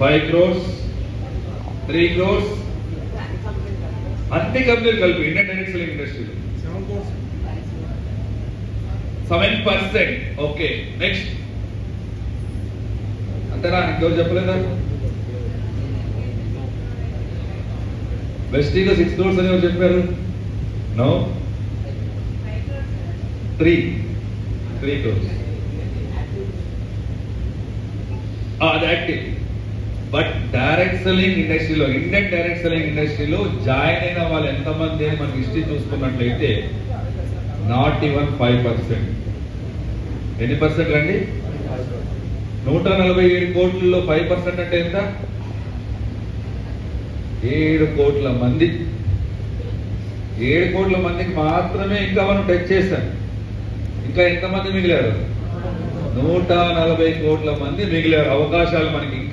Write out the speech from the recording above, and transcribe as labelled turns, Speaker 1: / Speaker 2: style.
Speaker 1: 5 crores, 3 crores, అన్ని కంపెనీలు కలిపి ఇండియన్ డైరెక్ట్ సెల్లింగ్ ఇండస్ట్రీలో 7%. ఓకే, నెక్స్ట్ అంతేనా? ఇంకెవరు చెప్పలేదా? వెస్టీలో 6 crores అని ఎవరు చెప్పారు? No, 3 crores. అది యాక్టివ్. బట్ డైరెక్ట్ సెల్లింగ్ ఇండస్ట్రీలో, ఇండియన్ డైరెక్ట్ సెల్లింగ్ ఇండస్ట్రీలో జాయిన్ అయిన వాళ్ళు ఎంతమంది అని మనకి హిస్టరీ చూసుకున్నట్లయితే నాట్ ఈవెన్ 5%. ఎన్ని పర్సెంట్ అండి? 147 కోట్లలో 5% అంటే ఎంత? 7 కోట్ల మంది. 7 కోట్ల మందికి మాత్రమే ఇంకా మనం టచ్ చేశాం. ఇంకా ఎంతమంది మిగిలారు? 140 కోట్ల మంది మిగిలారు. అవకాశాలు మనకి ఇంకా